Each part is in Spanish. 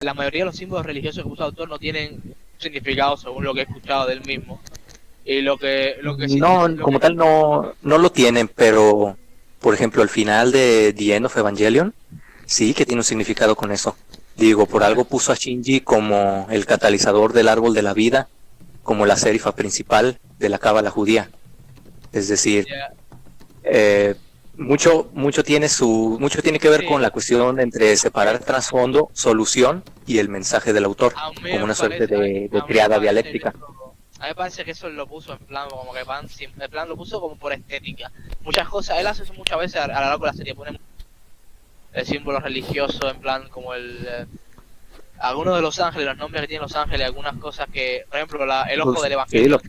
la mayoría de los símbolos religiosos que usa el autor no tienen significado según lo que he escuchado del mismo. Y lo que sí No, como tal no lo tienen, pero por ejemplo el final de The End of Evangelion sí que tiene un significado con eso. Digo, por algo puso a Shinji como el catalizador del árbol de la vida, como la serifa principal de la cábala judía. Es decir, ya, eh, mucho tiene que ver con sí, la cuestión entre separar trasfondo, solución y el mensaje del autor, a mí como me una suerte parece, de a mí me triada parece que dialéctica. eso, a mí me parece que eso lo puso en plan como que en plan lo puso como por estética. Muchas cosas, él hace eso muchas veces a lo largo de la serie, pone el símbolo religioso en plan como algunos de los ángeles, los nombres que tienen los ángeles, algunas cosas que, por ejemplo, el ojo del Sí, Evangelio,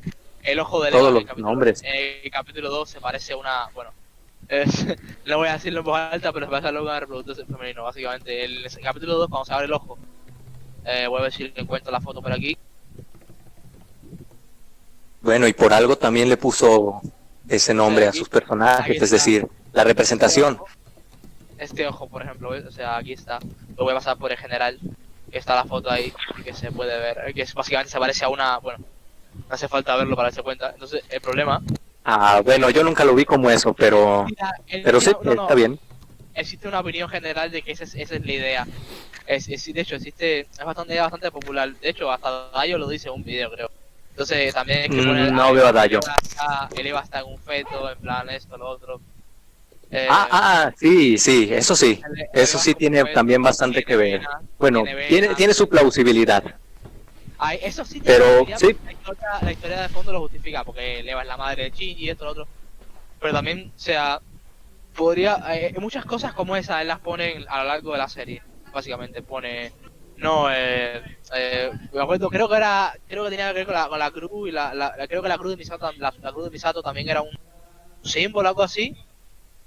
el ojo del todos Eva, los nombres. en el capítulo 2 se parece a una, bueno, es, no voy a decirlo en voz alta, pero se parece a algo de reproductor femenino, básicamente. El capítulo 2 cuando se abre el ojo, voy a ver si encuentro la foto por aquí. Bueno, y por algo también le puso ese nombre a Aquí, sus aquí personajes, es está. decir, la Este representación. ojo, este ojo, por ejemplo, ¿ves? O sea, aquí está. Lo voy a pasar por el general. Está la foto ahí que se puede ver. Que básicamente se parece a una. Bueno, no hace falta verlo para darse cuenta. Entonces, el problema. Ah, bueno, yo nunca lo vi como eso, pero sí, No, está no. bien. Existe una opinión general de que esa es la idea. De hecho, existe. Es bastante popular. De hecho, hasta Dayo lo dice en un video, creo. Entonces, también es que pone. No veo a Dayo. El Eva está en un feto, en plan esto, lo otro. Eh, Sí, sí, el eso Eva sí está en un tiene también feto, bastante que ver. Bueno, tiene venas. tiene su plausibilidad, Ay, eso sí tiene pero plausibilidad sí, porque la historia de fondo lo justifica, porque Eva es la madre de Shinji y esto, lo otro. Pero también, o sea, podría. Muchas cosas como esa él las pone a lo largo de la serie. Básicamente pone. No, me acuerdo, creo que tenía que ver con la cruz y creo que la cruz de Misato, la cruz de Misato también era un símbolo, algo así,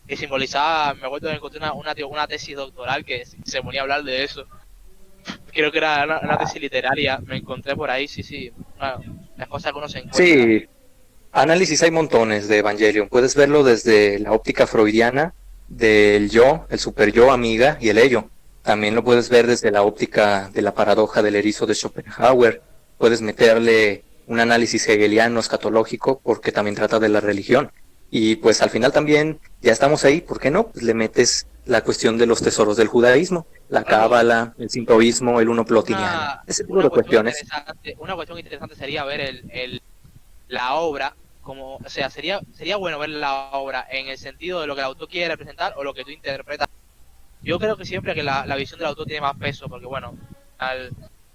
que simbolizaba, me acuerdo que encontré una tesis doctoral que se ponía a hablar de eso. Creo que era una tesis literaria, me encontré por ahí, sí, sí, bueno, las cosas que uno se encuentra. sí, análisis hay montones de Evangelion. Puedes verlo desde la óptica freudiana del yo, el super yo, amiga y el ello. También lo puedes ver desde la óptica de la paradoja del erizo de Schopenhauer. Puedes meterle un análisis hegeliano escatológico porque también trata de la religión. Y pues al final también ya estamos ahí, ¿por qué no? Pues le metes la cuestión de los tesoros del judaísmo, la Claro, cábala, el sintoísmo, el uno plotiniano, ese tipo de cuestiones. una cuestión interesante sería ver la obra como, o sea, sería bueno ver la obra en el sentido de lo que el autor quiere representar o lo que tú interpretas. Yo creo que siempre que la visión del autor tiene más peso, porque bueno,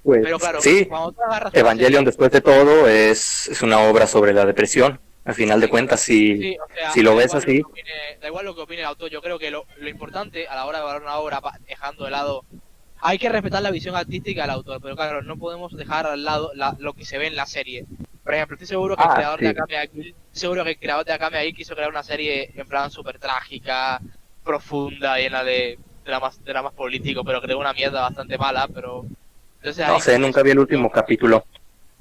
Pues pero claro, sí, cuando tú agarras una Evangelion serie, después de todo es una obra sobre la depresión. Al final de sí, cuentas, claro, sí, o sea, si lo ves así, da igual lo que opine el autor, yo creo que lo importante a la hora de valorar una obra, dejando de lado, hay que respetar la visión artística del autor, pero claro, no podemos dejar al lado lo que se ve en la serie. Por ejemplo, estoy seguro que sí, el creador de Akame Kill quiso crear una serie en plan súper trágica, profunda, llena de dramas políticos, pero creó una mierda bastante mala, pero entonces no ahí sé, como que nunca se vi el perdió. último capítulo.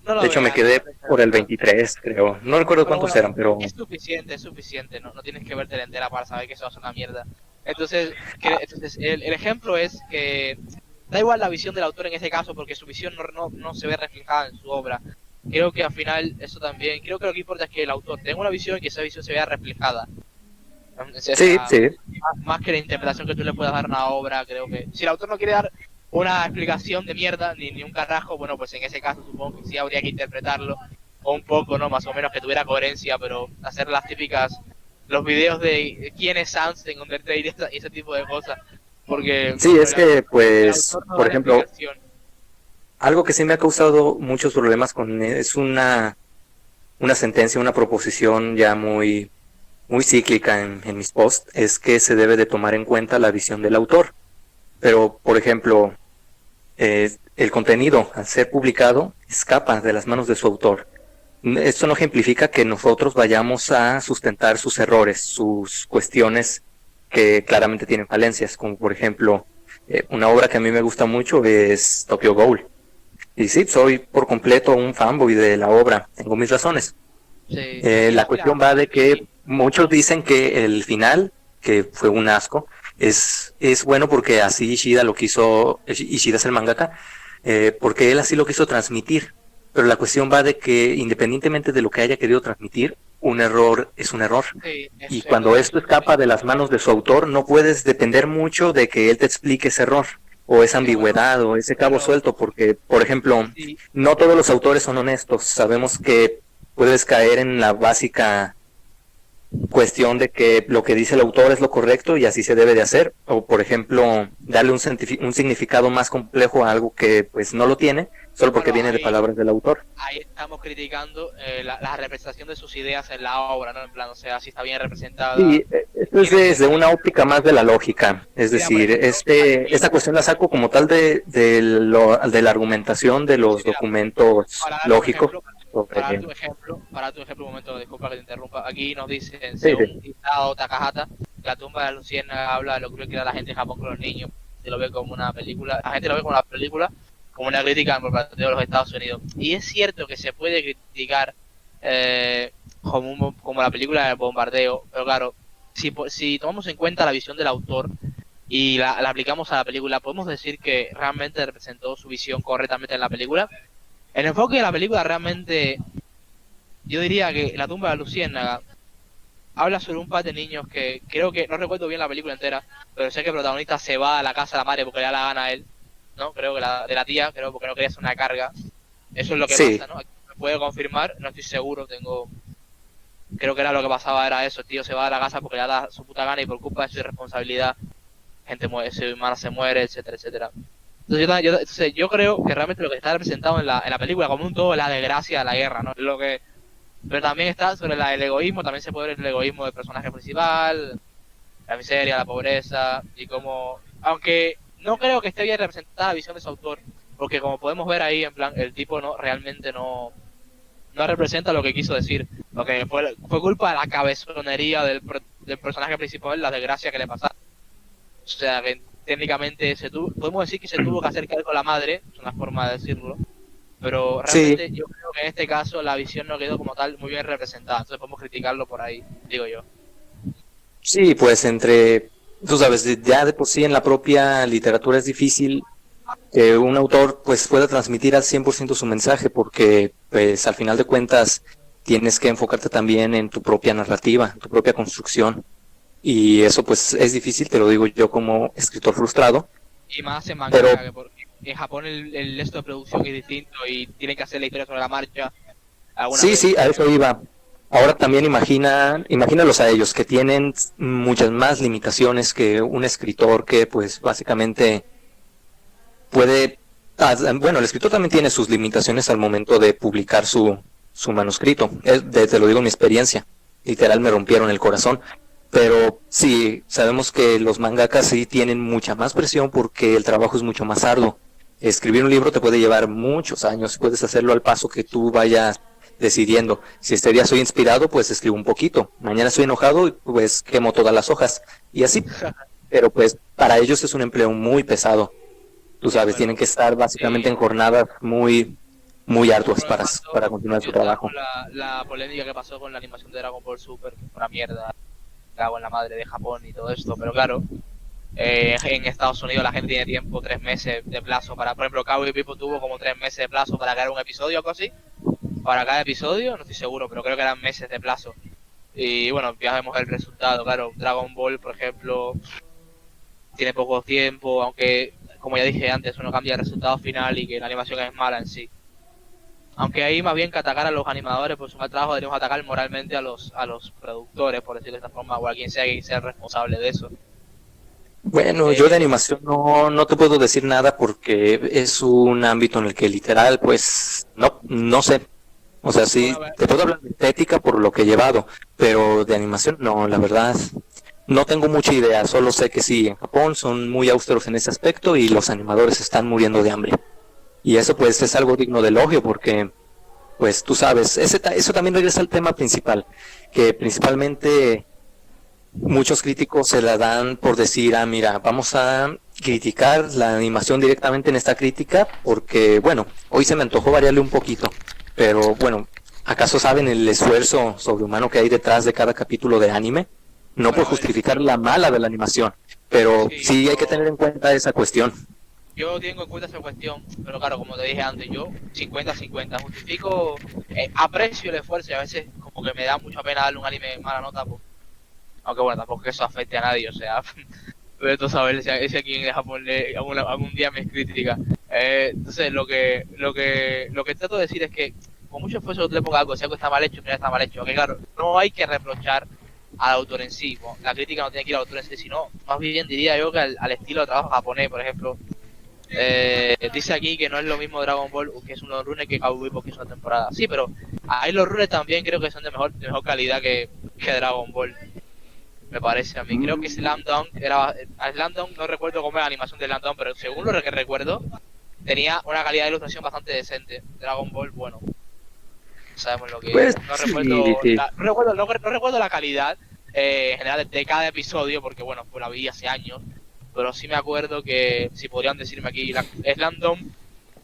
No De lo hecho, me veas, no quedé merece la por el pena. 23, creo. No recuerdo Pero cuántos bueno, eran, pero es suficiente, no tienes que verte la entera para saber que eso es una mierda. Entonces, el ejemplo es que da igual la visión del autor en ese caso, porque su visión no se ve reflejada en su obra. Creo que al final eso también, creo que lo que importa es que el autor tenga una visión y que esa visión se vea reflejada. O sí, sea, sí. más que la interpretación que tú le puedas dar a una obra, creo que si el autor no quiere dar una explicación de mierda ni un carajo, bueno, pues en ese caso supongo que sí habría que interpretarlo o un poco, ¿no? Más o menos que tuviera coherencia, pero hacer las típicas, los videos de quién es Sans en Undertale y ese tipo de cosas, porque Sí, es que, el pues, autor no da por la ejemplo, explicación. algo que sí me ha causado muchos problemas con es una sentencia, una proposición ya muy cíclica en mis posts, es que se debe de tomar en cuenta la visión del autor. Pero, por ejemplo, el contenido, al ser publicado, escapa de las manos de su autor. Esto no ejemplifica que nosotros vayamos a sustentar sus errores, sus cuestiones que claramente tienen falencias, como por ejemplo, una obra que a mí me gusta mucho es Tokyo Ghoul. Y sí, soy por completo un fanboy de la obra, tengo mis razones. Sí, La cuestión va de que muchos dicen que el final, que fue un asco, es bueno porque así Ishida lo quiso, Ishida es el mangaka, porque él así lo quiso transmitir. Pero la cuestión va de que independientemente de lo que haya querido transmitir, un error es un error. Sí, Y cuando esto escapa de las manos de su autor, no puedes depender mucho de que él te explique ese error, o esa ambigüedad, o ese cabo suelto, porque, por ejemplo, sí, no todos los autores son honestos. Sabemos que puedes caer en la básica cuestión de que lo que dice el autor es lo correcto y así se debe de hacer, o por ejemplo darle un significado más complejo a algo que pues no lo tiene, solo porque bueno, viene de palabras del autor. ahí estamos criticando la representación de sus ideas en la obra, ¿no? En plan, o sea, si está bien representada. Sí, esto es desde una óptica más de la lógica, es Mira, por decir, ejemplo, esta cuestión la saco como tal de la argumentación de los sí, mira, documentos para dar un lógicos. ejemplo, sobre- para tu ejemplo, un momento, disculpa que te interrumpa. Aquí nos dicen, Sí, según Isao Takahata, la tumba de la luciérnaga habla de lo cruel que era la gente en Japón con los niños. Se lo ve como una película, la gente lo ve como una película, como una crítica por parte de los Estados Unidos. Y es cierto que se puede criticar como la película del bombardeo, pero claro, si tomamos en cuenta la visión del autor y la aplicamos a la película, podemos decir que realmente representó su visión correctamente en la película. El enfoque de la película realmente, yo diría que La tumba de la luciérnaga habla sobre un par de niños que creo que, no recuerdo bien la película entera, pero sé que el protagonista se va a la casa de la madre porque le da la gana a él, ¿no? Creo que de la tía, creo, porque no quería hacer una carga. Eso es lo que sí, pasa, ¿no? Me puede confirmar, no estoy seguro, creo que era lo que pasaba, era eso, el tío se va a la casa porque le da su puta gana y por culpa de su irresponsabilidad, gente muere, su hermana se muere, etcétera, etcétera. Entonces yo creo que realmente lo que está representado en la película como un todo es la desgracia de la guerra, ¿no? Lo que, pero también está sobre el egoísmo, también se puede ver el egoísmo del personaje principal, la miseria, la pobreza, y como, aunque no creo que esté bien representada la visión de su autor, porque como podemos ver ahí, en plan, el tipo realmente no representa lo que quiso decir, porque fue culpa de la cabezonería del personaje principal, la desgracia que le pasaba. O sea, que técnicamente podemos decir que se tuvo que acercar con la madre, es una forma de decirlo, pero sí, realmente yo creo que en este caso la visión no quedó como tal muy bien representada, entonces podemos criticarlo por ahí, digo yo. sí, pues tú sabes, ya de por sí en la propia literatura es difícil que un autor pues pueda transmitir al 100% su mensaje, porque pues al final de cuentas tienes que enfocarte también en tu propia narrativa, en tu propia construcción, y eso pues es difícil, te lo digo yo como escritor frustrado, Y más en pero manga, porque en Japón el esto de producción es distinto y tienen que hacer la historia sobre la marcha algunas sí, veces. a eso iba. Ahora también imagínalos a ellos que tienen muchas más limitaciones que un escritor que pues básicamente puede, bueno, el escritor también tiene sus limitaciones al momento de publicar su manuscrito. Te lo digo en mi experiencia. Literal me rompieron el corazón. Pero sí, sabemos que los mangakas sí tienen mucha más presión porque el trabajo es mucho más arduo. Escribir un libro te puede llevar muchos años, puedes hacerlo al paso que tú vayas decidiendo. Si este día soy inspirado, pues escribo un poquito. Mañana estoy enojado, pues quemo todas las hojas. Y así. Pero pues para ellos es un empleo muy pesado. Tú Sí, sabes, bueno, tienen que estar básicamente sí. en jornadas muy arduas Por lo para tanto, continuar su yo estaba trabajo. con la polémica que pasó con la animación de Dragon Ball Super, que fue una mierda, cago en la madre de Japón y todo esto, pero claro, en Estados Unidos la gente tiene tiempo, 3 meses de plazo para, por ejemplo, Cowboy Bebop tuvo como 3 meses de plazo para crear un episodio o algo así, para cada episodio, no estoy seguro, pero creo que eran meses de plazo. Y bueno, ya vemos el resultado, claro, Dragon Ball, por ejemplo, tiene poco tiempo, aunque, como ya dije antes, uno cambia el resultado final y que la animación es mala en sí. Aunque ahí más bien que atacar a los animadores por su mal trabajo, deberíamos atacar moralmente a los productores, por decirlo de esta forma, o a quien sea responsable de eso. Bueno, yo de Eh, animación no te puedo decir nada porque es un ámbito en el que literal, pues, no sé. O sea, sí, bueno, te puedo hablar de estética por lo que he llevado, pero de animación no, la verdad, no tengo mucha idea. Solo sé que sí, en Japón son muy austeros en ese aspecto y los animadores están muriendo de hambre. Y eso pues es algo digno de elogio porque, pues tú sabes, eso también regresa al tema principal, que principalmente muchos críticos se la dan por decir, mira, vamos a criticar la animación directamente en esta crítica porque, bueno, hoy se me antojó variarle un poquito, pero bueno, ¿acaso saben el esfuerzo sobrehumano que hay detrás de cada capítulo de anime? no por Bueno, a ver, justificar la mala de la animación, pero sí, sí hay que tener en cuenta esa cuestión. yo tengo en cuenta esa cuestión, pero claro, como te dije antes, yo 50-50, justifico, aprecio el esfuerzo y a veces como que me da mucha pena darle un anime mala nota, pues, aunque bueno, tampoco que eso afecte a nadie, o sea, pero tú sabes si a quien es japonés algún día me critica. Entonces lo que trato de decir es que con mucho esfuerzo tú le pongas algo, si algo está mal hecho, mira está mal hecho, que claro, no hay que reprochar al autor en sí, ¿no? La crítica no tiene que ir al autor en sí, sino más bien diría yo que al estilo de trabajo japonés, por ejemplo. Dice aquí que no es lo mismo Dragon Ball, que es unos runes, que Cowboy porque es una temporada. Sí, pero ahí los runes también creo que son de mejor calidad que Dragon Ball. Me parece a mí. Creo que Slam Dunk era. A Slam Dunk no recuerdo cómo era la animación de Slam Dunk, pero según lo que recuerdo, tenía una calidad de ilustración bastante decente. Dragon Ball, bueno, sabemos lo que Pues es. No sí, recuerdo sí. no recuerdo la calidad en general de cada episodio, porque bueno, pues la vi hace años. Pero sí me acuerdo que, si podrían decirme aquí, Slam Dunk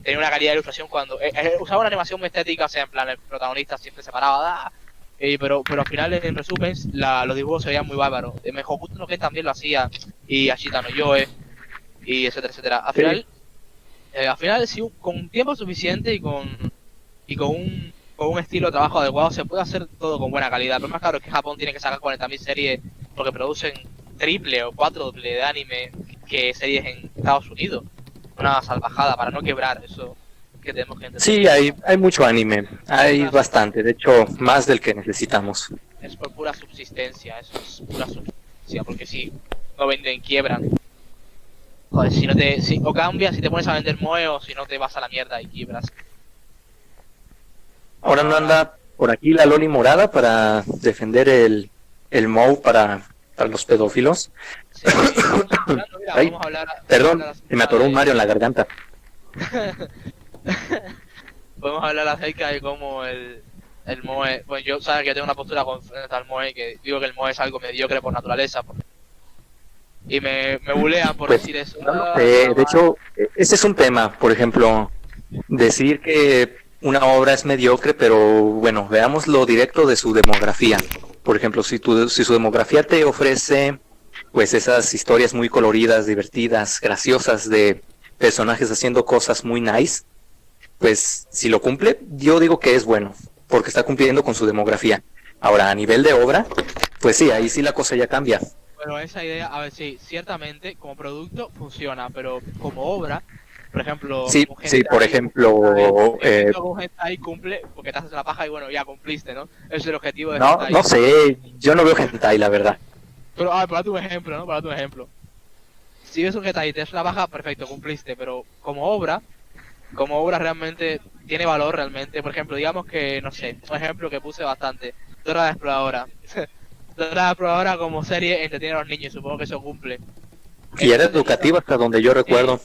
tenía una calidad de ilustración cuando usaba una animación muy estética, o sea, en plan el protagonista siempre se paraba, pero al final en resumen los dibujos se veían muy bárbaros. Hokuto no Ken también lo hacía, y Ashita no Yoe, y etcétera, etcétera. Sí. Al final sí, con tiempo suficiente y con un estilo de trabajo adecuado se puede hacer todo con buena calidad. Pero más claro es que Japón tiene que sacar 40.000 series porque producen triple o cuádruple de anime que series en Estados Unidos. Una salvajada para no quebrar eso que tenemos que entender. Sí, hay mucho anime, hay Una- bastante, de hecho, más del que necesitamos. es por pura subsistencia, eso es pura subsistencia, porque si no venden, quiebran. Joder, o cambias, si te pones a vender moe, o si no te vas a la mierda y quiebras. Ahora no Ahora, anda por aquí la Loli morada para defender el MOU para los pedófilos. sí, hablando, mira, Ay, vamos a hablar perdón, se me acerca atoró un Mario en la garganta. podemos hablar acerca de cómo el moe, bueno, yo sabes que tengo una postura con frente al moe, que digo que el moe es algo mediocre por naturaleza, y me bulean por Pues decir eso. no lo sé, de hecho, ese es un tema, por ejemplo, decir que una obra es mediocre, pero bueno, veamos lo directo de su demografía. Por ejemplo, si su demografía te ofrece pues esas historias muy coloridas, divertidas, graciosas de personajes haciendo cosas muy nice, pues si lo cumple, yo digo que es bueno, porque está cumpliendo con su demografía. Ahora, a nivel de obra, pues sí, ahí sí la cosa ya cambia. Bueno, esa idea, a ver, sí, ciertamente como producto funciona, pero como obra, por ejemplo, Sí, un sí, por hentai, ejemplo, un hentai cumple porque te haces la paja y bueno, ya cumpliste, ¿no? Ese es el objetivo de no, hentai. no sé, yo no veo hentai, la verdad. Pero, a ver, para tu ejemplo, ¿no? Para tu ejemplo. Si ves un hentai y te haces la paja, perfecto, cumpliste, pero como obra realmente tiene valor realmente. Por ejemplo, digamos que, no sé, un ejemplo que puse bastante, Dora la Exploradora. Dora la Exploradora como serie entretiene a los niños, supongo que eso cumple. Y era educativa hasta donde yo Sí, recuerdo.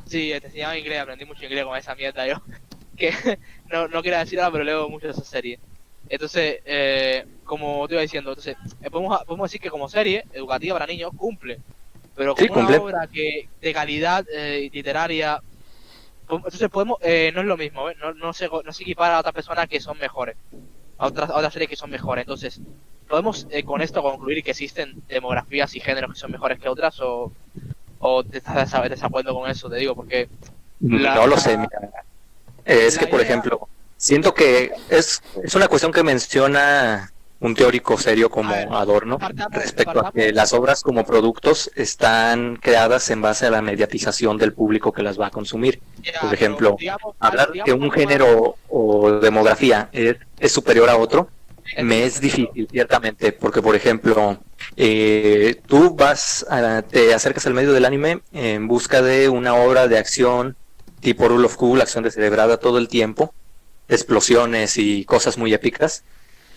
sí, te enseñaba inglés, aprendí mucho inglés con esa mierda yo. Que no quiero decir nada, pero leo mucho de esa serie. Entonces, como te iba diciendo, entonces, podemos decir que como serie educativa para niños cumple, pero Sí, como una cumple. obra que de calidad literaria, entonces no es lo mismo, ¿ves? No se equipara a otras personas que son mejores, a otras series que son mejores. Entonces, podemos con esto concluir que existen demografías y géneros que son mejores que otras, o te estás desacuerdo con eso, te digo, porque la, No lo sé, la, mira. Es que, la por idea. ejemplo, siento que es una cuestión que menciona un teórico serio A ver, como Adorno partamos, respecto a que partamos. las obras como productos están creadas en base a la mediatización del público que las va a consumir. Por Ya, pero ejemplo, digamos, hablar que digamos un algo más. género o demografía es superior a otro Es me es difícil, pero difícil, ciertamente, porque, por ejemplo, tú te acercas al medio del anime en busca de una obra de acción tipo Rule of Cool, acción descerebrada todo el tiempo, explosiones y cosas muy épicas.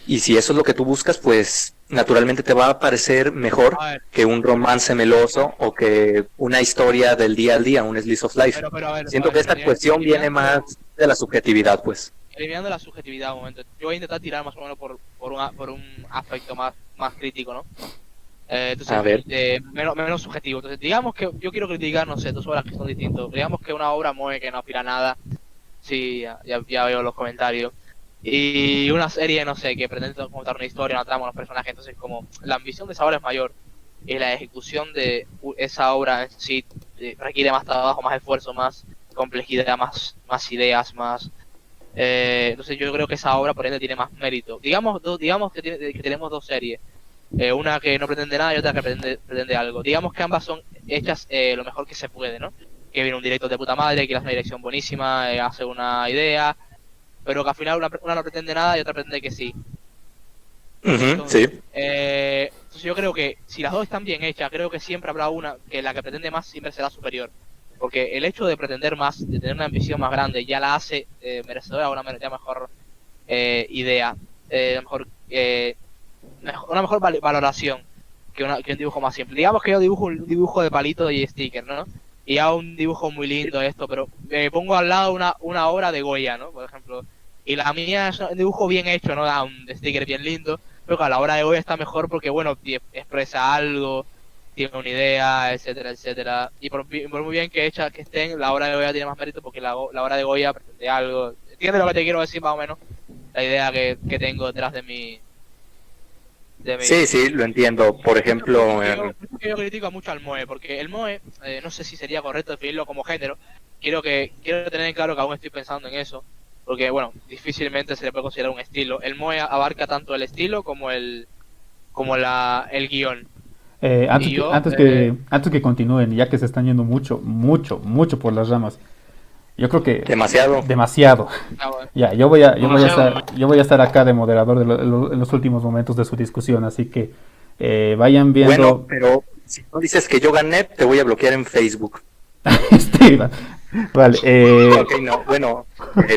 Y si eso es lo que tú buscas, pues naturalmente te va a parecer mejor a ver, que un romance meloso o que una historia del día al día, un slice of life. pero a Siento ver, que esta cuestión viene más de la subjetividad, pues. eliminando la subjetividad un momento. Yo voy a intentar tirar más o menos por un aspecto más crítico, ¿no? A Entonces, ver. menos subjetivo. Entonces, digamos que yo quiero criticar, no sé, dos obras que son distintos. Digamos que una obra mueve que no aspira a nada. Sí, ya veo los comentarios. Y una serie, no sé, que pretende contar una historia, una trama, unos personajes, entonces como la ambición de esa obra es mayor y la ejecución de esa obra en sí requiere más trabajo, más esfuerzo, más complejidad, más ideas, más... entonces yo creo que esa obra por ende tiene más mérito. Digamos que tenemos dos series, una que no pretende nada y otra que pretende algo. Digamos que ambas son hechas lo mejor que se puede, ¿no? Que viene un director de puta madre, que hace una dirección buenísima, hace una idea, pero que al final una no pretende nada y otra pretende que sí. Ujú, Entonces, sí. entonces yo creo que si las dos están bien hechas, creo que siempre habrá una que la que pretende más siempre será superior. Porque el hecho de pretender más, de tener una ambición más grande, ya la hace merecedora de ya mejor idea, mejor, una mejor valoración que un dibujo más simple. Digamos que yo dibujo un dibujo de palito y sticker, ¿no? Y hago un dibujo muy lindo esto, pero me pongo al lado una obra de Goya, ¿no? Por ejemplo. Y la mía es un dibujo bien hecho, ¿no? Da un sticker bien lindo. Pero claro, la obra de Goya está mejor porque, bueno, expresa algo, tiene una idea, etcétera, etcétera. Y por muy bien que hecha que estén, la obra de Goya tiene más mérito porque la obra de Goya pretende algo. ¿Entiendes lo que te quiero decir más o menos? La idea que tengo detrás de mi... Sí, sí, lo entiendo. Por ejemplo, Yo critico mucho al Moe, porque el Moe, no sé si sería correcto definirlo como género. Quiero tener en claro que aún estoy pensando en eso, porque bueno, difícilmente se le puede considerar un estilo. El Moe abarca tanto el estilo como el guión. Antes Y que, yo, antes que, antes que continúen, ya que se están yendo mucho por las ramas, yo creo que demasiado. demasiado. bueno, Ya, yo voy a Demasiado. estar acá de moderador en los últimos momentos de su discusión, así que vayan Bueno, viendo. pero si no dices que yo gané, te voy a bloquear en Facebook. Esteban. Vale, Ok, no, bueno,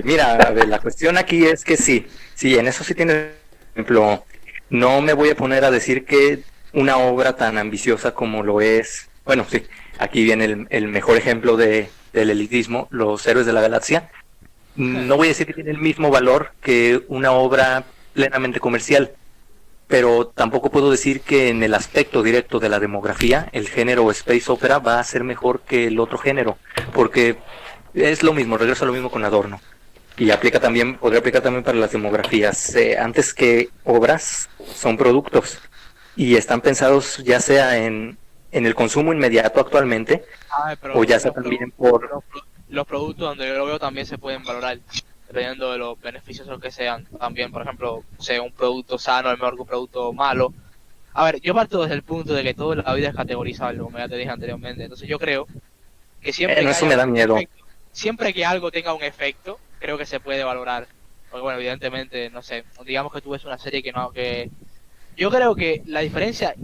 mira, a ver, la cuestión aquí es que sí, sí, en eso sí tienes ejemplo. No me voy a poner a decir que una obra tan ambiciosa como lo es, bueno, sí, aquí viene el mejor ejemplo del elitismo, Los Héroes de la Galaxia. No voy a decir que tiene el mismo valor que una obra plenamente comercial, pero tampoco puedo decir que en el aspecto directo de la demografía, el género space opera va a ser mejor que el otro género, porque es lo mismo, regreso a lo mismo con Adorno. Y aplica también, podría aplicar también para las demografías. Antes que obras, son productos. Y están pensados ya sea en el consumo inmediato actualmente, o pero ya sea también por... los productos donde yo lo veo también se pueden valorar, dependiendo de los beneficios que sean. También, por ejemplo, sea un producto sano es mejor que un producto malo. A ver, yo parto desde el punto de que todo en la vida es categorizable, como ya te dije anteriormente. Entonces yo creo que siempre no, que eso haya me da un miedo. efecto, siempre que algo tenga un efecto, creo que se puede valorar. Porque bueno, evidentemente, no sé, digamos que tú ves una serie que yo creo que la diferencia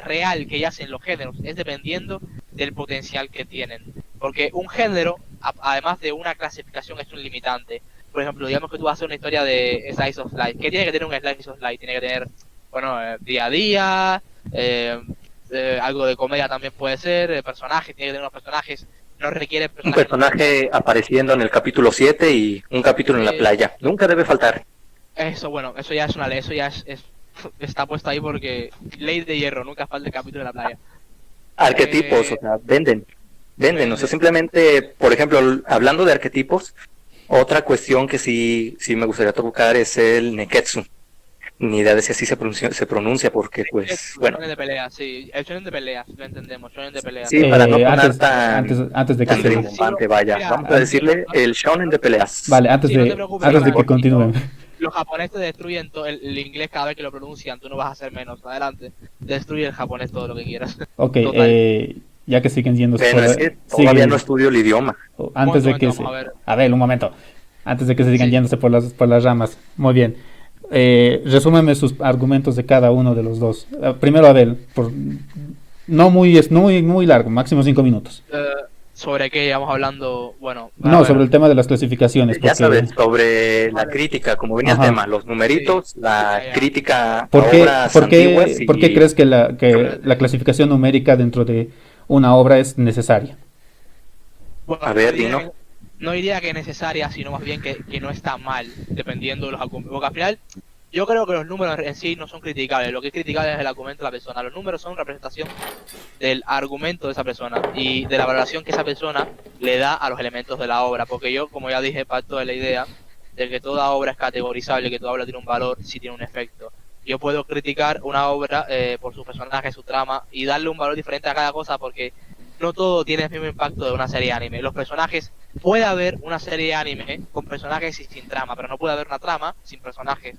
real que hacen los géneros es dependiendo del potencial que tienen. Porque un género, además de una clasificación, es un limitante. Por ejemplo, digamos que tú vas a hacer una historia de Slice of Life. ¿Qué tiene que tener un Slice of Life? Tiene que tener, bueno, día a día, algo de comedia también puede ser, personajes, tiene que tener unos personajes. No requiere Un personajes. personaje apareciendo en el capítulo 7 y un capítulo en la playa. Nunca debe faltar. Eso, bueno, eso ya es una ley, eso ya está puesto ahí porque ley de hierro, nunca falta el capítulo de la playa. Arquetipos, o sea, venden, o sea, simplemente, por ejemplo, hablando de arquetipos, otra cuestión que sí me gustaría tocar es el neketsu. Ni idea de si así se pronuncia porque, pues, bueno, Shonen de pelea, sí, el shonen de pelea, lo entendemos, shonen de pelea. sí, para no sonar antes de que tan se... rimbombante, vaya, Mira, vamos a decirle el shonen de peleas. Vale, sí, no te preocupes, antes de que mejor. continúen. Los japoneses destruyen todo el inglés cada vez que lo pronuncian, tú no vas a hacer menos, adelante. Destruye el japonés todo lo que quieras. Ok, Total. ya que siguen yéndose Bueno, es que todavía no estudio el idioma. antes de que Vamos a ver. A ver, un momento. Antes de que se sigan Sí. yéndose por las ramas. Muy bien. Resúmeme sus argumentos de cada uno de los dos. Primero, Abel, no muy largo, máximo 5 minutos. ¿Sobre qué íbamos hablando? Bueno, a No, ver. sobre el tema de las clasificaciones. Ya Porque, sabes, sobre la crítica, como venía el Ajá. tema, los numeritos, la Ya. crítica a ¿por qué, obras por qué- antiguas y... por qué crees que la clasificación numérica dentro de una obra es necesaria? Bueno, A ver, no diría Dino. no diría que es necesaria, sino más bien que no está mal, dependiendo de los argumentos. Porque al final, yo creo que los números en sí no son criticables. Lo que es criticable es el argumento de la persona. Los números son representación del argumento de esa persona y de la valoración que esa persona le da a los elementos de la obra. Porque yo, como ya dije, parto de la idea de que toda obra es categorizable, que toda obra tiene un valor si tiene un efecto. Yo puedo criticar una obra por sus personajes, su trama, y darle un valor diferente a cada cosa porque no todo tiene el mismo impacto de una serie de anime. Los personajes, puede haber una serie de anime con personajes y sin trama, pero no puede haber una trama sin personajes.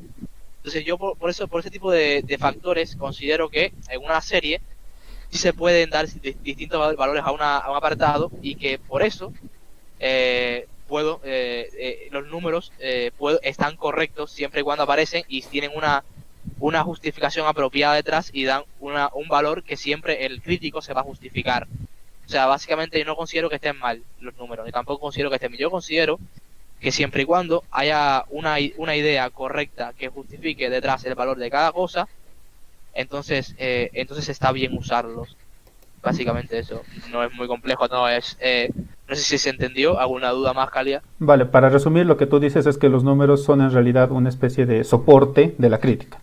Entonces yo por ese tipo de factores considero que en una serie sí se pueden dar distintos valores a un apartado y que por eso los números están correctos siempre y cuando aparecen y tienen una justificación apropiada detrás y dan un valor que siempre el crítico se va a justificar. O sea, básicamente yo no considero que estén mal los números, ni tampoco considero que estén bien. Yo considero que siempre y cuando haya una idea correcta que justifique detrás el valor de cada cosa, entonces está bien usarlos. Básicamente eso. No es muy complejo, no sé si se entendió. ¿Alguna duda más, Calia? Vale, para resumir, lo que tú dices es que los números son en realidad una especie de soporte de la crítica.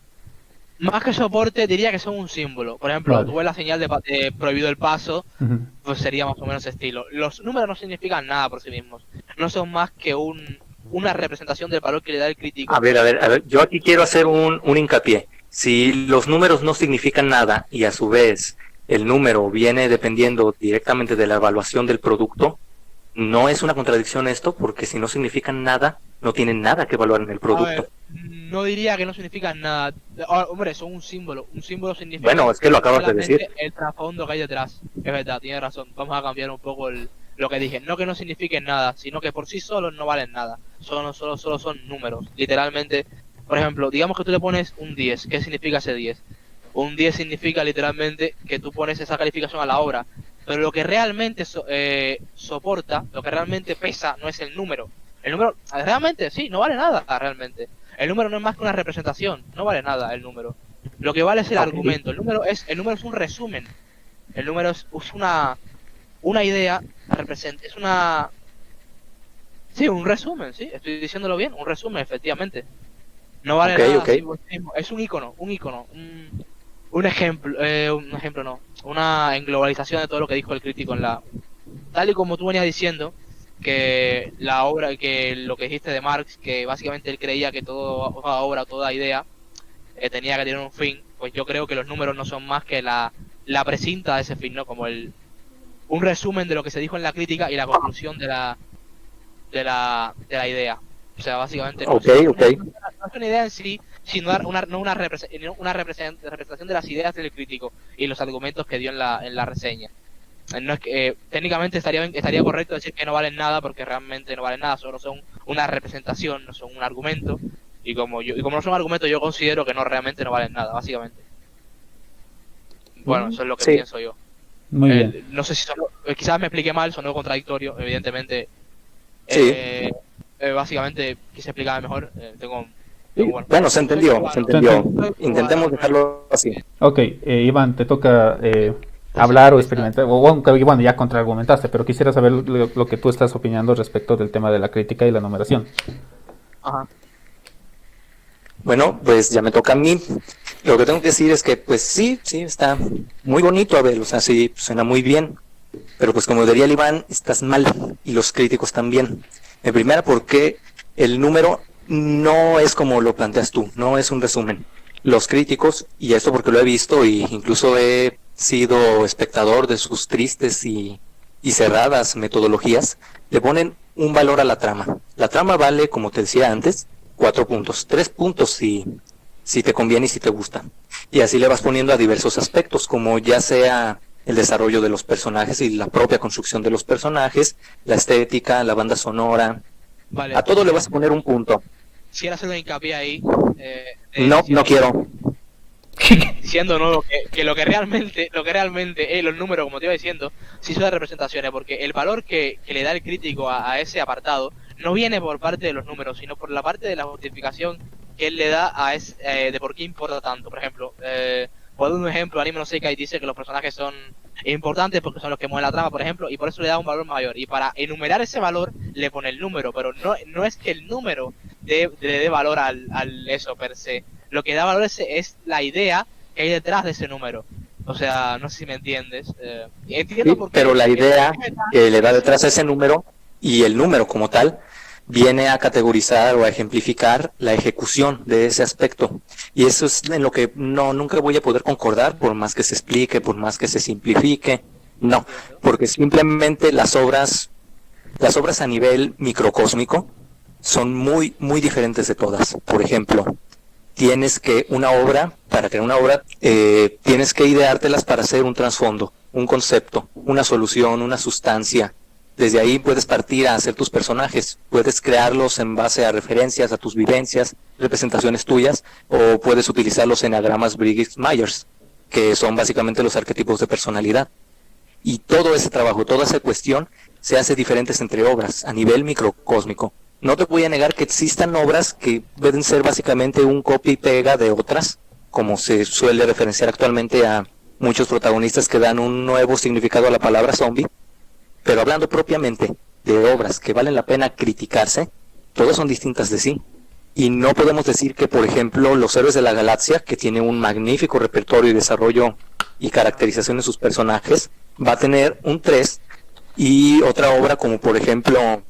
Más que soporte, diría que son un símbolo. Por ejemplo, Vale. tú ves la señal de prohibido el paso, Ujú. pues sería más o menos ese estilo. Los números no significan nada por sí mismos. No son más que una representación del valor que le da el crítico. A ver, yo aquí quiero hacer un hincapié. Si los números no significan nada y a su vez el número viene dependiendo directamente de la evaluación del producto, no es una contradicción esto, porque si no significan nada, no tienen nada que evaluar en el A producto. ver, no diría que no significan nada. Hombre, son un símbolo. Un símbolo significa Bueno, es que lo acabas de solamente decir. el trasfondo que hay detrás. Es verdad, tienes razón. Vamos a cambiar un poco lo que dije. No que no signifiquen nada, sino que por sí solos no valen nada. Solo son números. Literalmente, por ejemplo, digamos que tú le pones un 10. ¿Qué significa ese 10? Un 10 significa literalmente que tú pones esa calificación a la obra. Pero lo que realmente soporta, lo que realmente pesa, no es el número. El número, realmente, sí, no vale nada, realmente. El número no es más que una representación, no vale nada el número. Lo que vale es el Ok. argumento. El número es un resumen. El número es una idea, es una... Sí, un resumen, sí, estoy diciéndolo bien, un resumen, efectivamente. No vale Ok, nada ok. así por sí mismo. Es un icono, un ejemplo, no, una englobalización de todo lo que dijo el crítico tal y como tú venías diciendo, que la obra, que lo que dijiste de Marx, que básicamente él creía que toda obra, toda idea tenía que tener un fin, pues yo creo que los números no son más que la precinta de ese fin, ¿no? Como un resumen de lo que se dijo en la crítica y la conclusión de la idea. O sea, básicamente no, Ok, ok. no es una idea en sí, sino una representación de las ideas del crítico y los argumentos que dio en la reseña. No es que técnicamente estaría correcto decir que no valen nada porque realmente no valen nada, solo son una representación, no son un argumento, y como no son argumentos, yo considero que realmente no valen nada, básicamente. Bueno, eso es lo que Sí. pienso yo. Muy bien. No sé si quizás me expliqué mal, sonó contradictorio, evidentemente. Sí. Básicamente quise explicarme mejor. Bueno, se entendió. Intentemos dejarlo así. Ok, Iván, te toca hablar o experimentar. Bueno, ya contraargumentaste, pero quisiera saber lo que tú estás opinando respecto del tema de la crítica y la numeración. Ajá. Bueno, pues ya me toca a mí. Lo que tengo que decir es que, pues sí, está muy bonito, a ver, o sea, sí, suena muy bien. Pero pues como diría el Iván, estás mal, y los críticos también. En primera, porque el número no es como lo planteas tú, no es un resumen. Los críticos, y esto porque lo he visto, y incluso he sido espectador de sus tristes y cerradas metodologías, le ponen un valor a la trama. La trama vale, como te decía antes, 4 puntos, 3 puntos si te conviene y si te gusta. Y así le vas poniendo a diversos aspectos, como ya sea el desarrollo de los personajes y la propia construcción de los personajes, la estética, la banda sonora. Vale. A todo le vas a poner un punto. Quisiera hacer un hincapié ahí. No quiero. Diciendo no que lo que realmente los números, como te iba diciendo, sí son de representaciones, porque el valor que le da el crítico a ese apartado no viene por parte de los números, sino por la parte de la justificación que él le da de por qué importa tanto. Por ejemplo, por dar un ejemplo, Anime no Sekai dice que los personajes son importantes porque son los que mueven la trama, por ejemplo, y por eso le da un valor mayor, y para enumerar ese valor le pone el número, pero no es que el número le dé valor al eso per se. Lo que da valor es la idea que hay detrás de ese número. O sea, no sé si me entiendes. Entiendo Sí, por qué, pero la idea que le da detrás a ese número y el número como tal viene a categorizar o a ejemplificar la ejecución de ese aspecto. Y eso es en lo que nunca voy a poder concordar, por más que se explique, por más que se simplifique. No, porque simplemente las obras a nivel microcósmico son muy, muy diferentes de todas. Por ejemplo, para crear una obra, tienes que ideártelas para hacer un trasfondo, un concepto, una solución, una sustancia. Desde ahí puedes partir a hacer tus personajes, puedes crearlos en base a referencias, a tus vivencias, representaciones tuyas, o puedes utilizar los enagramas Briggs-Myers, que son básicamente los arquetipos de personalidad. Y todo ese trabajo, toda esa cuestión, se hace diferentes entre obras, a nivel microcósmico. No te voy a negar que existan obras que pueden ser básicamente un copia y pega de otras, como se suele referenciar actualmente a muchos protagonistas que dan un nuevo significado a la palabra zombie. Pero hablando propiamente de obras que valen la pena criticarse, todas son distintas de sí. Y no podemos decir que, por ejemplo, Los Héroes de la Galaxia, que tiene un magnífico repertorio y desarrollo y caracterización de sus personajes, va a tener un 3, y otra obra como, por ejemplo,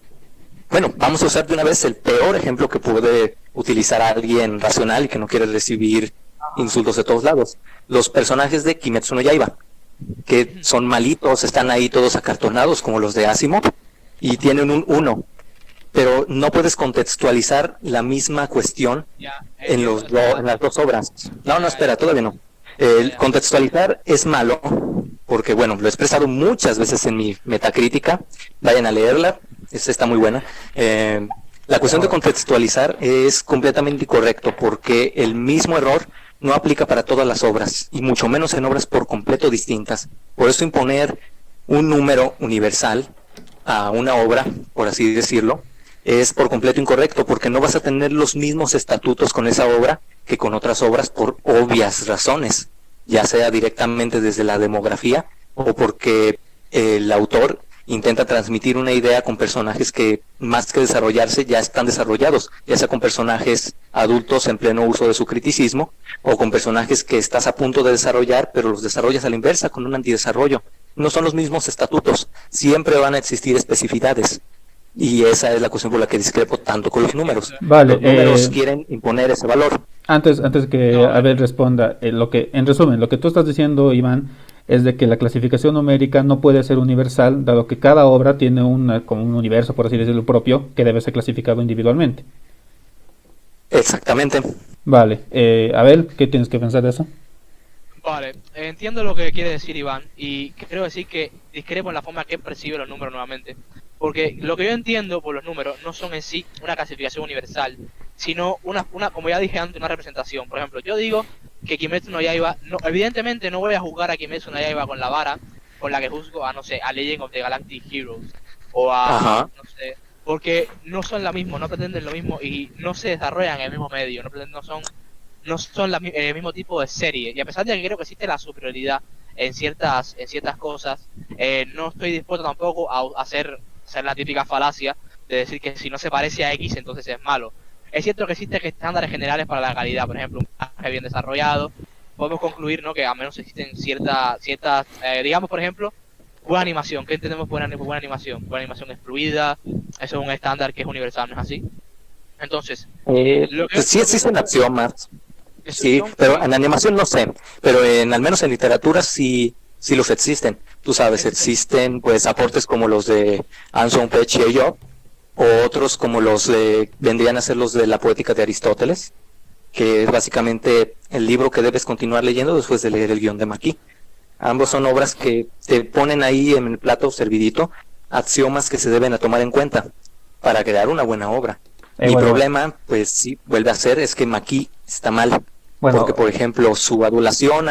bueno, vamos a usar de una vez el peor ejemplo que puede utilizar alguien racional y que no quiere recibir insultos de todos lados. Los personajes de Kimetsu no Yaiba, que son malitos, están ahí todos acartonados como los de Asimov y tienen un 1, pero no puedes contextualizar la misma cuestión en las dos obras. No, espera, todavía no. El contextualizar es malo porque, bueno, lo he expresado muchas veces en mi metacrítica, vayan a leerla, esta está muy buena. La cuestión de contextualizar es completamente incorrecto porque el mismo error no aplica para todas las obras, y mucho menos en obras por completo distintas. Por eso imponer un número universal a una obra, por así decirlo, es por completo incorrecto, porque no vas a tener los mismos estatutos con esa obra que con otras obras por obvias razones, ya sea directamente desde la demografía o porque el autor intenta transmitir una idea con personajes que, más que desarrollarse, ya están desarrollados, ya sea con personajes adultos en pleno uso de su criticismo, o con personajes que estás a punto de desarrollar, pero los desarrollas a la inversa, con un antidesarrollo. No son los mismos estatutos, siempre van a existir especificidades, y esa es la cuestión por la que discrepo tanto con los números. Vale, los números quieren imponer ese valor. Antes que Abel responda, en resumen, lo que tú estás diciendo, Iván, es de que la clasificación numérica no puede ser universal, dado que cada obra tiene como un universo, por así decirlo, propio, que debe ser clasificado individualmente. Exactamente. Vale, Abel, ¿qué tienes que pensar de eso? Vale, entiendo lo que quiere decir Iván, y quiero decir que discrepo en la forma que percibe los números nuevamente. Porque lo que yo entiendo por los números no son en sí una clasificación universal, sino una como ya dije antes, una representación. Por ejemplo, yo digo que Kimetsu no Yaiba, evidentemente no voy a juzgar a Kimetsu no Yaiba con la vara con la que juzgo a, no sé, a Legend of the Galactic Heroes, o a, no sé, porque no son la misma, no pretenden lo mismo y no se desarrollan en el mismo medio, no son el mismo tipo de serie. Y a pesar de que creo que existe la superioridad en ciertas cosas, no estoy dispuesto tampoco a hacer la típica falacia de decir que si no se parece a X entonces es malo. Es cierto que existen estándares generales para la calidad, por ejemplo, un personaje bien desarrollado. Podemos concluir, ¿no?, que al menos existen ciertas digamos, por ejemplo, buena animación. ¿Qué entendemos por buena animación? Buena animación es fluida, eso es un estándar que es universal, ¿no es así? Entonces, pues sí existen axiomas, sí, pero en animación no sé, pero al menos en literatura sí los existen. Tú sabes, existen pues aportes como los de Anson Pech y yo, o otros como vendrían a ser los de la poética de Aristóteles, que es básicamente el libro que debes continuar leyendo después de leer el guión de Maquis. Ambos son obras que te ponen ahí en el plato servidito axiomas que se deben a tomar en cuenta para crear una buena obra. Mi problema, pues sí, vuelve a ser, es que Maquis está mal, porque por ejemplo su adulación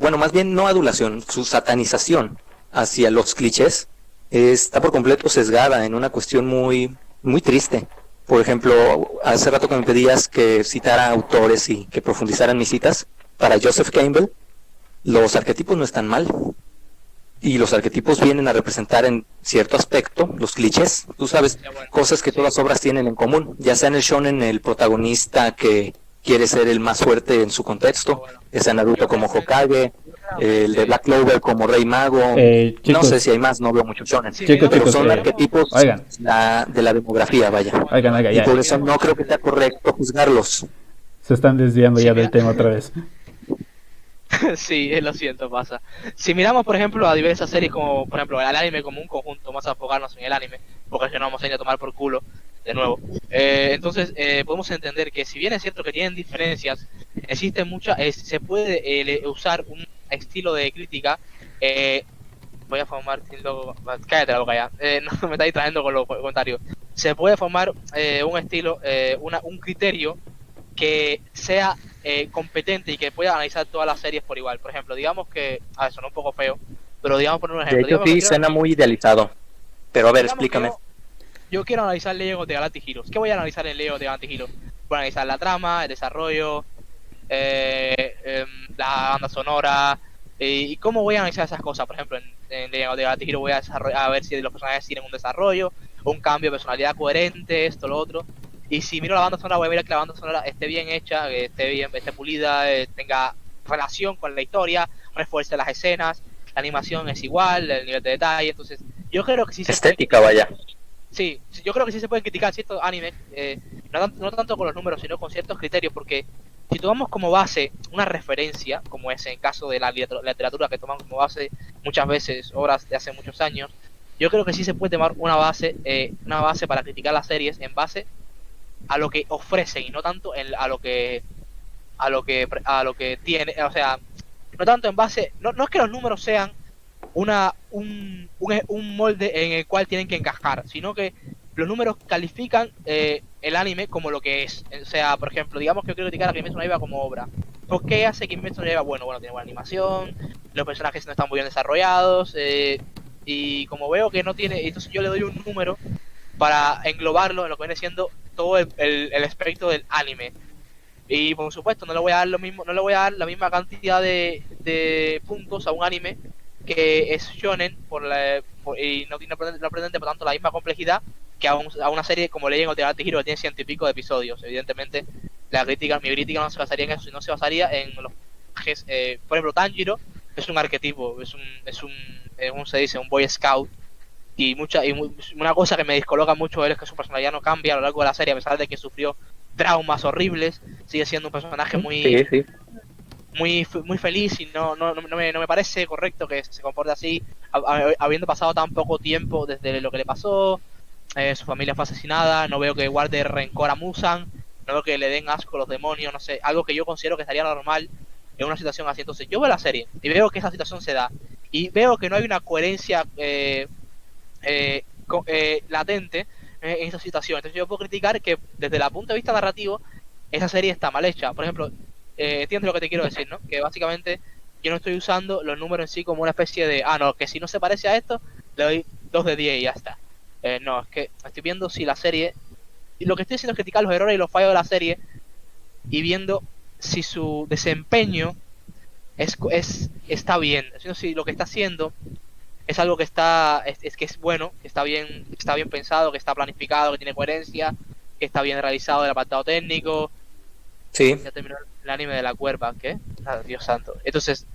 bueno, más bien no adulación, su satanización hacia los clichés está por completo sesgada en una cuestión muy, muy triste. Por ejemplo, hace rato que me pedías que citara autores y que profundizara en mis citas. Para Joseph Campbell, los arquetipos no están mal. Y los arquetipos vienen a representar en cierto aspecto los clichés. Tú sabes, cosas que todas las obras tienen en común. Ya sea en el shonen el protagonista que quiere ser el más fuerte en su contexto, ya sea Naruto como Hokage, el de Black Clover como Rey Mago. No chicos, sé si hay más, no veo mucho shonen. Sí, chicos, Pero chicos, son arquetipos oigan. de la demografía, vaya. Oigan, Y ya, por eso no creo que sea correcto juzgarlos. se están desviando Sí, ya mira. del tema otra vez. Sí, lo siento, pasa. Si miramos, por ejemplo, a diversas series como, por ejemplo, el anime como un conjunto, vamos a enfocarnos en el anime, porque si no vamos a ir a tomar por culo de nuevo. Entonces, podemos entender que si bien es cierto que tienen diferencias, existen muchas, se puede usar un estilo de crítica. Voy a formar, cállate la boca ya, no me está distrayendo con los comentarios. Se puede formar un estilo, un criterio que sea competente y que pueda analizar todas las series por igual. Por ejemplo, digamos que, a ver, suena un poco feo, pero digamos por un De ejemplo, hecho, digamos sí, que suena muy idealizado. Pero a ver, digamos que explícame. yo quiero analizar Legend of the Galactic Heroes. ¿Qué voy a analizar en Legend of the Galactic Heroes? Voy a analizar la trama, el desarrollo, la banda sonora, y cómo voy a analizar esas cosas. Por ejemplo, en Legend of the Galactic Heroes voy a ver si los personajes tienen un desarrollo, un cambio de personalidad coherente, esto, lo otro. Y si miro la banda sonora, voy a mirar que la banda sonora esté bien hecha, que esté bien, esté pulida, tenga relación con la historia, refuerce las escenas, la animación es igual, el nivel de detalle. Entonces, yo creo que sí se Estética, vaya. Sí, yo creo que sí se pueden criticar ciertos animes, no tanto con los números, sino con ciertos criterios, porque si tomamos como base una referencia, como es en el caso de la literatura que tomamos como base muchas veces obras de hace muchos años, yo creo que sí se puede tomar una base para criticar las series en base a lo que ofrecen y no tanto a lo que tiene, o sea, no tanto en base, no es que los números sean un molde en el cual tienen que encajar, sino que los números califican el anime como lo que es. O sea, por ejemplo, digamos que yo quiero criticar a Kimetsu no Yaiba como obra. ¿Por qué hace Kimetsu no Yaiba? Bueno, tiene buena animación, los personajes no están muy bien desarrollados, y como veo que no tiene, entonces yo le doy un número para englobarlo en lo que viene siendo todo el espectro del anime. Y por supuesto no le voy a dar lo mismo, no le voy a dar la misma cantidad de puntos a un anime que es shonen y no pretende por tanto la misma complejidad que a una serie como Legend of the Galactic Heroes que tiene 100 y pico de episodios. Evidentemente mi crítica no se basaría en eso, sino se basaría en los personajes. Por ejemplo, Tanjiro es un arquetipo, ¿cómo se dice? Un boy scout. Y una cosa que me descoloca mucho de él es que su personalidad no cambia a lo largo de la serie, a pesar de que sufrió traumas horribles. Sigue siendo un personaje Sí. muy feliz, y no me parece correcto que se comporte así, habiendo pasado tan poco tiempo desde lo que le pasó. Su familia fue asesinada, no veo que guarde rencor a Musan, no veo que le den asco los demonios, no sé, algo que yo considero que estaría normal en una situación así. Entonces yo veo la serie y veo que esa situación se da, y veo que no hay una coherencia latente en esa situación. Entonces yo puedo criticar que desde el punto de vista narrativo esa serie está mal hecha. Por ejemplo, entiendes lo que te quiero decir, ¿no? Que básicamente yo no estoy usando los números en sí como una especie de, no, que si no se parece a esto, le doy 2 de 10 y ya está. No, es que estoy viendo si la serie, y lo que estoy haciendo es criticar los errores y los fallos de la serie, y viendo si su desempeño está bien, si lo que está haciendo es algo que que es bueno, que está bien pensado, que está planificado, que tiene coherencia, que está bien realizado el apartado técnico. Sí. Ya terminó el anime de la cuerva, ¿qué? Dios santo. Entonces,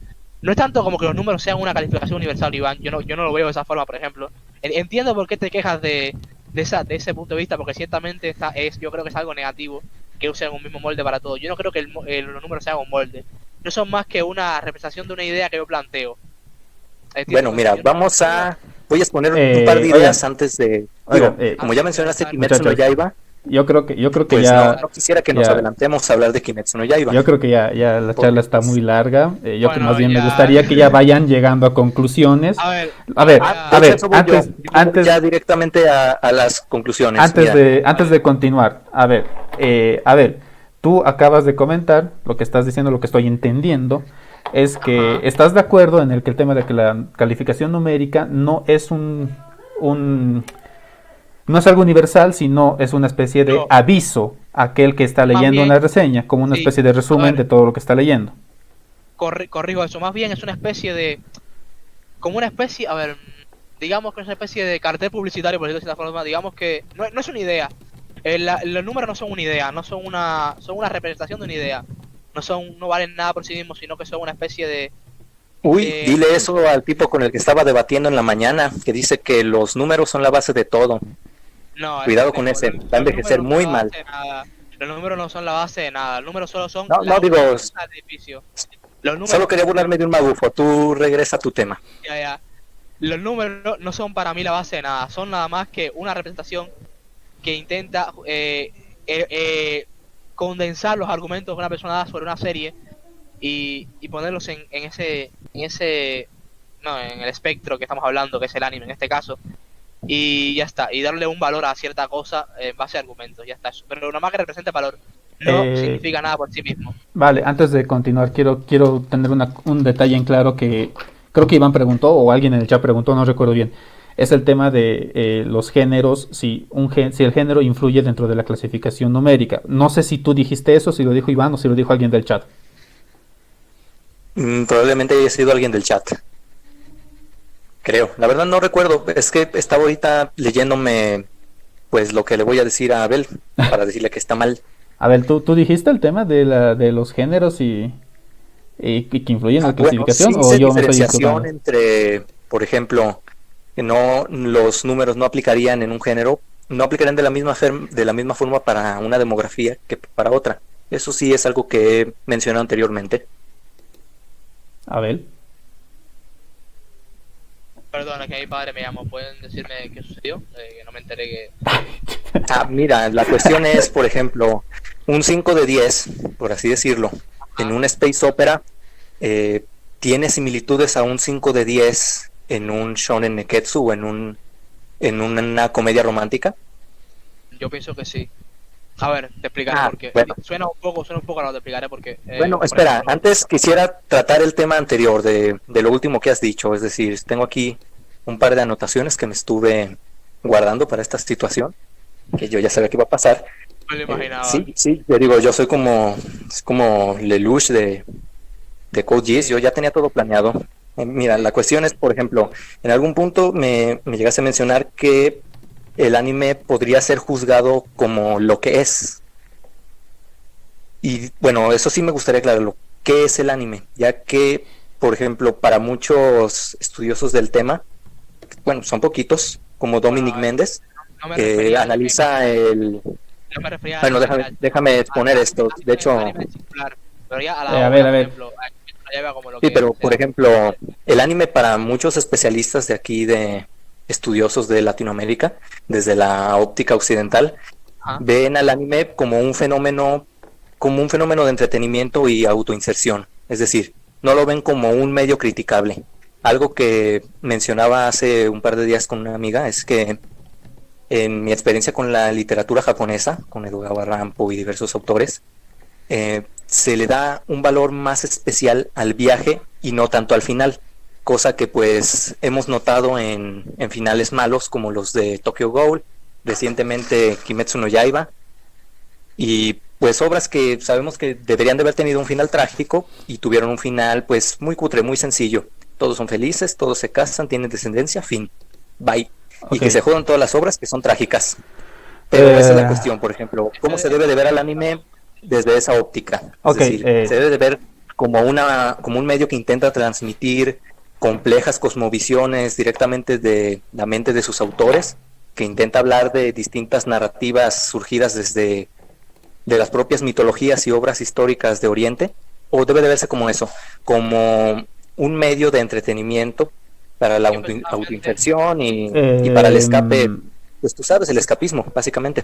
no es tanto como que los números sean una calificación universal, Iván. Yo no lo veo de esa forma, por ejemplo. Entiendo por qué te quejas de ese punto de vista, porque ciertamente yo creo que es algo negativo que usen un mismo molde para todo. Yo no creo que los números sean un molde. No son más que una representación de una idea que yo planteo. Bueno, mira, voy a exponer un par de ideas antes de... como ya mencionaste Kimetsu no Yaiba, yo creo que pues ya no quisiera que nos adelantemos a hablar de Kimetsu no Yaiba. Yo creo que ya la charla está muy larga. Yo que más bien me ya. gustaría que ya vayan llegando a conclusiones. A ver, antes ya directamente a las conclusiones. Antes de continuar, a ver, tú acabas de comentar lo que estás diciendo, lo que estoy entendiendo es que estás de acuerdo en el que el tema de que la calificación numérica no es no es algo universal, sino es una especie de aviso a aquel que está leyendo una reseña, como una especie de resumen de todo lo que está leyendo. Corrijo eso, más bien es una especie de... digamos que es una especie de cartel publicitario, por decirlo de cierta forma. Digamos que no es una idea. Los números no son una idea, son una representación de una idea. No valen nada por sí mismos, sino que son una especie Uy, dile eso al tipo con el que estaba debatiendo en la mañana, que dice que los números son la base de todo. No, Cuidado con pendejo, ese, va a los envejecer números no son muy la mal. base de nada. Los números no son la base de nada. Los números solo son No, la no digo, única del edificio. Los solo números, quería burlarme de un magufo, tú regresa a tu tema. ya, ya. Los números no son para mí la base de nada. Son nada más que una representación que intenta condensar los argumentos de una persona da sobre una serie y ponerlos en ese, no, en el espectro que estamos hablando, que es el anime en este caso, y ya está, y darle un valor a cierta cosa en base a argumentos, ya está eso. Pero nada más que represente valor no significa nada por sí mismo. Vale, antes de continuar, quiero tener un detalle en claro que creo que Iván preguntó, o alguien en el chat preguntó, no recuerdo bien. Es el tema de los géneros, si el género influye dentro de la clasificación numérica. No sé si tú dijiste eso, si lo dijo Iván o si lo dijo alguien del chat. Probablemente haya sido alguien del chat. Creo, la verdad no recuerdo, es que estaba ahorita leyéndome pues lo que le voy a decir a Abel para decirle que está mal. A ver, ¿tú dijiste el tema de los géneros y que influyen en la clasificación Bueno, o sí, yo me estoy diferenciación equivocando? entre, por ejemplo, que no los números no aplicarían en un género, no aplicarían de la misma forma para una demografía que para otra. Eso sí es algo que he mencionado anteriormente. Abel. Perdona, que mi padre me llamó, ¿pueden decirme qué sucedió? Que no me enteré que... Mira, la cuestión es, por ejemplo, un 5 de 10, por así decirlo, en un space opera tiene similitudes a un 5 de 10 en un shonen neketsu o en una comedia romántica. Yo pienso que sí. A ver, te explicaré por qué. Bueno. Suena un poco, ahora te explicaré por qué. Bueno, Por espera, ejemplo, antes quisiera tratar el tema anterior de lo último que has dicho, es decir, tengo aquí un par de anotaciones que me estuve guardando para esta situación, que yo ya sabía que iba a pasar. me lo imaginaba. Sí, yo digo, yo soy como Lelouch de Code Geass, yo ya tenía todo planeado. Mira, la cuestión es, por ejemplo, en algún punto me llegaste a mencionar que el anime podría ser juzgado como lo que es. Y bueno, eso sí me gustaría aclararlo. ¿Qué es el anime? Ya que, por ejemplo, para muchos estudiosos del tema, bueno, son poquitos, como Dominic Méndez, No me que refería analiza el... no me refería Bueno, déjame exponer esto. De hecho, anime en singular, pero ya a la A obra, ver, por a ver. ejemplo, la lleva como lo sí, que pero sea. por ejemplo, el anime para muchos especialistas de aquí, de estudiosos de Latinoamérica, desde la óptica occidental, Ajá. ven al anime como un fenómeno de entretenimiento y autoinserción. Es decir, no lo ven como un medio criticable. Algo que mencionaba hace un par de días con una amiga es que en mi experiencia con la literatura japonesa, con Edogawa Rampo y diversos autores, se le da un valor más especial al viaje y no tanto al final, cosa que pues hemos notado en finales malos como los de Tokyo Ghoul, recientemente Kimetsu no Yaiba, y pues obras que sabemos que deberían de haber tenido un final trágico y tuvieron un final pues muy cutre, muy sencillo. Todos son felices, todos se casan, tienen descendencia, fin, bye. Y que se jodan todas las obras que son trágicas. Pero esa es la cuestión, por ejemplo, ¿cómo se debe de ver al anime desde esa óptica? Es decir, se debe de ver como un medio que intenta transmitir complejas cosmovisiones directamente de la mente de sus autores, que intenta hablar de distintas narrativas surgidas desde de las propias mitologías y obras históricas de Oriente, o debe de verse como eso, como un medio de entretenimiento para la autoinserción y para el escape, pues tú sabes, el escapismo, básicamente.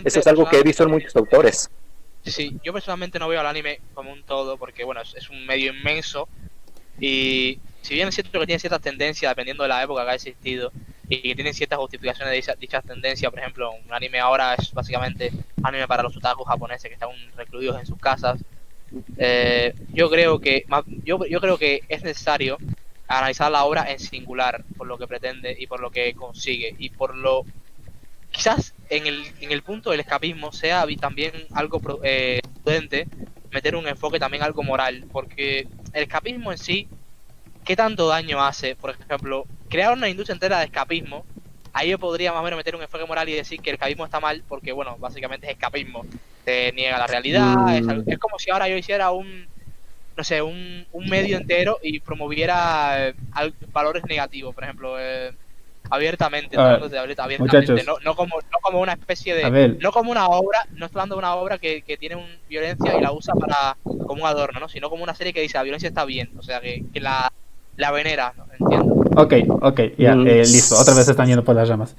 Eso es algo que he visto en muchos autores. Sí, yo personalmente no veo al anime como un todo, porque bueno, es un medio inmenso, y si bien es cierto que tiene ciertas tendencias dependiendo de la época que ha existido, y que tienen ciertas justificaciones de dichas tendencias, por ejemplo, un anime ahora es básicamente anime para los otakus japoneses que están recluidos en sus casas. Yo creo que es necesario analizar la obra en singular por lo que pretende y por lo que consigue y por lo quizás en el punto del escapismo sea también algo prudente meter un enfoque también algo moral, porque el escapismo en sí, ¿qué tanto daño hace? Por ejemplo, crear una industria entera de escapismo, ahí yo podría más o menos meter un enfoque moral y decir que el escapismo está mal porque, bueno, básicamente es escapismo, te niega la realidad, es como si ahora yo hiciera no sé, un medio entero y promoviera valores negativos, por ejemplo, abiertamente, abiertamente, muchachos, no como una especie a de, ver, no como una obra, no estoy hablando de una obra que tiene violencia y la usa para como un adorno, ¿no? Sino como una serie que dice la violencia está bien, o sea, que la venera, ¿no? Entiendo. ok, ya, Mm, listo, otra vez se están yendo por las ramas.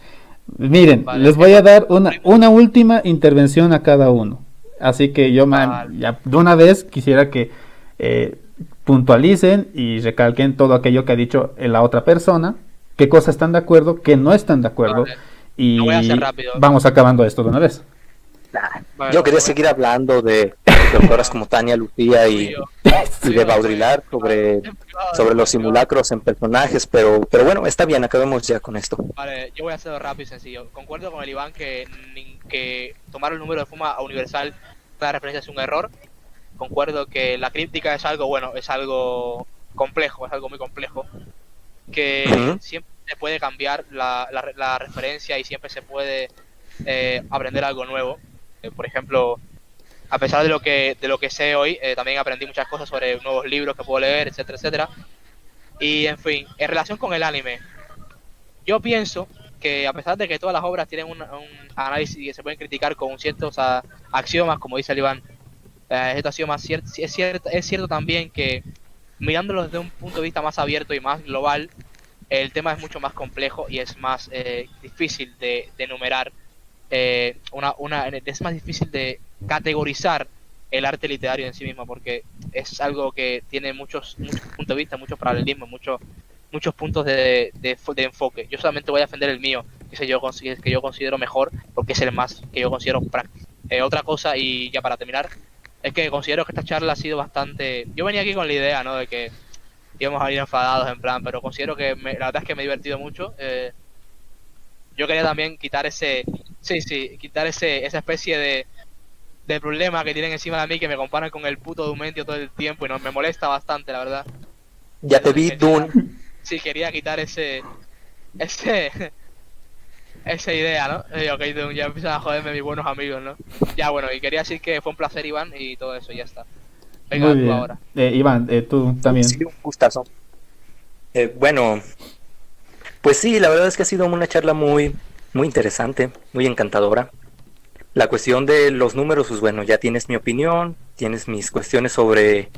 Miren, Vale, les voy a dar primo, una última intervención a cada uno. Así que yo vale, ya de una vez quisiera que eh, puntualicen y recalquen todo aquello que ha dicho la otra persona, qué cosas están de acuerdo, qué no están de acuerdo, vale. Lo voy a hacer y rápido. vamos acabando esto de una vez. nah, Vale, yo quería lo voy a seguir hacer hablando de autoras como Tania Lucía fluido, y de fluido, pues, Baudrillard sobre en los privado. simulacros en personajes, pero bueno, está bien, acabemos ya con esto. Vale, yo voy a hacerlo rápido y sencillo. Concuerdo con el Iván que tomar el número de forma universal una referencia es un error. Concuerdo que la críptica es algo, bueno, es algo complejo, es algo muy complejo. Que Ujú. siempre se puede cambiar la referencia y siempre se puede aprender algo nuevo. Por ejemplo, a pesar de lo que sé hoy, también aprendí muchas cosas sobre nuevos libros que puedo leer, etcétera, etcétera. Y en fin, en relación con el anime, yo pienso que a pesar de que todas las obras tienen un análisis que se pueden criticar con ciertos axiomas, como dice el Iván, estos axiomas, es cierto también que mirándolo desde un punto de vista más abierto y más global, el tema es mucho más complejo y es más difícil de enumerar, es más difícil de categorizar el arte literario en sí mismo, porque es algo que tiene muchos puntos de vista, muchos paralelismos, muchos puntos de enfoque. Yo solamente voy a defender el mío, que yo considero mejor, porque es el más que yo considero práctico. Otra cosa, y ya para terminar, es que considero que esta charla ha sido bastante... Yo venía aquí con la idea, ¿no?, de que íbamos a ir enfadados en plan, pero considero que la verdad es que me he divertido mucho. Yo quería también quitar quitar esa especie de problema que tienen encima de mí, que me comparan con el puto Dumentio todo el tiempo y no, me molesta bastante, la verdad. Ya te Entonces vi, Dune. quería quitar ese, esa idea, ¿no? Ok, ya empiezan a joderme mis buenos amigos, ¿no? Ya, bueno, y quería decir que fue un placer, Iván, y todo eso, ya está. Muy Venga, tú bien. ahora. Iván, tú también. Sí, un gustazo. Bueno, pues sí, la verdad es que ha sido una charla muy interesante, muy encantadora. La cuestión de los números, pues bueno, ya tienes mi opinión, tienes mis cuestiones sobre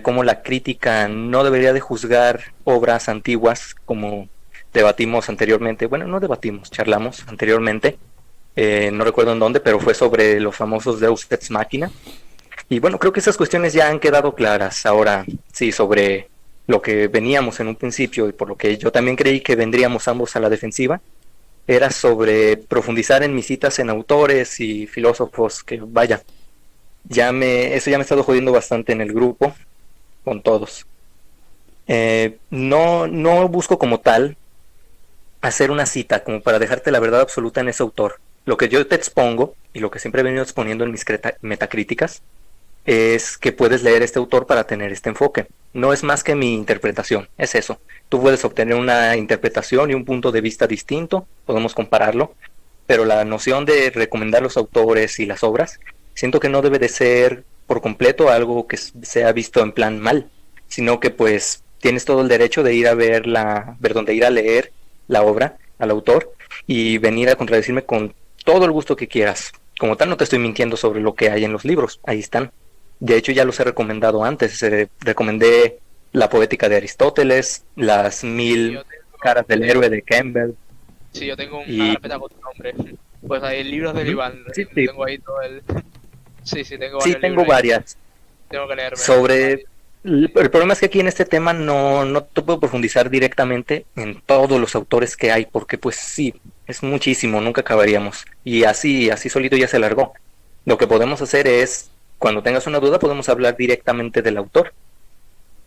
cómo la crítica no debería de juzgar obras antiguas, como debatimos anteriormente. Bueno, no debatimos, charlamos anteriormente. No recuerdo en dónde, pero fue sobre los famosos Deus Ex Machina. Y bueno, creo que esas cuestiones ya han quedado claras. Ahora, sí, sobre lo que veníamos en un principio y por lo que yo también creí que vendríamos ambos a la defensiva, era sobre profundizar en mis citas en autores y filósofos que, vaya, eso ya me ha estado jodiendo bastante en el grupo, con todos. No busco como tal hacer una cita como para dejarte la verdad absoluta en ese autor. Lo que yo te expongo, y lo que siempre he venido exponiendo en mis metacríticas, es que puedes leer este autor para tener este enfoque. No es más que mi interpretación, es eso. Tú puedes obtener una interpretación y un punto de vista distinto, podemos compararlo, pero la noción de recomendar los autores y las obras, siento que no debe de ser por completo algo que sea visto en plan mal, sino que pues tienes todo el derecho de ir a de ir a leer la obra al autor y venir a contradecirme con todo el gusto que quieras. Como tal, no te estoy mintiendo sobre lo que hay en los libros, ahí están. De hecho, ya los he recomendado antes. Recomendé La poética de Aristóteles, Las mil Yo tengo, caras del héroe de Campbell. sí, yo tengo una Y carpeta con tu nombre. Pues hay libros del ujú, Iván, sí, sí, tengo ahí todo el... Sí, tengo sí, varios tengo libros ahí, varias. tengo que leerme. Sobre el problema es que aquí en este tema no te puedo profundizar directamente en todos los autores que hay, porque pues sí, es muchísimo, nunca acabaríamos. Y así solito ya se largó. Lo que podemos hacer es, cuando tengas una duda, podemos hablar directamente del autor,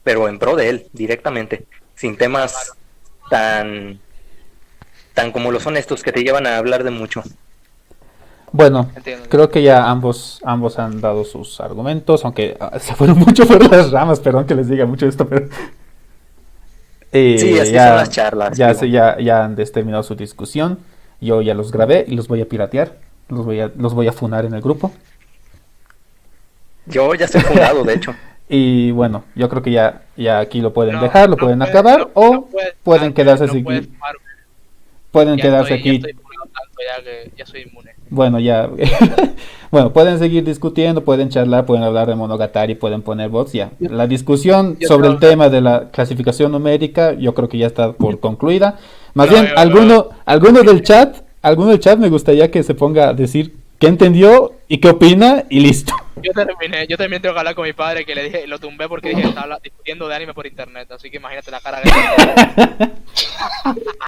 pero en pro de él, directamente, sin temas tan, tan como lo son estos que te llevan a hablar de mucho. Bueno, Entiendo. creo que ya ambos han dado sus argumentos, aunque se fueron mucho por las ramas, perdón que les diga mucho esto, pero Sí, así son las charlas, digo. ya han terminado su discusión. Yo ya los grabé y los voy a piratear, los voy a funar en el grupo. Yo ya estoy fundado, de hecho. Y bueno, yo creo que ya aquí lo pueden No, dejar, lo no pueden puedes- acabar, no- o no puedes pueden fumarme, quedarse no así, puedes fumarme. pueden quedarse Ya aquí. estoy fumando tanto ya que ya soy inmune. Bueno, ya. Bueno, pueden seguir discutiendo, pueden charlar, pueden hablar de Monogatari, pueden poner bots, ya. La discusión Yo sobre el tengo- tema de la clasificación numérica, yo creo que ya está por concluida. Más No, bien, alguno del chat me gustaría que se ponga a decir qué entendió y qué opina y listo. yo también tengo que hablar con mi padre que le dije, lo tumbé porque dije que estaba discutiendo de anime por internet, así que imagínate la cara que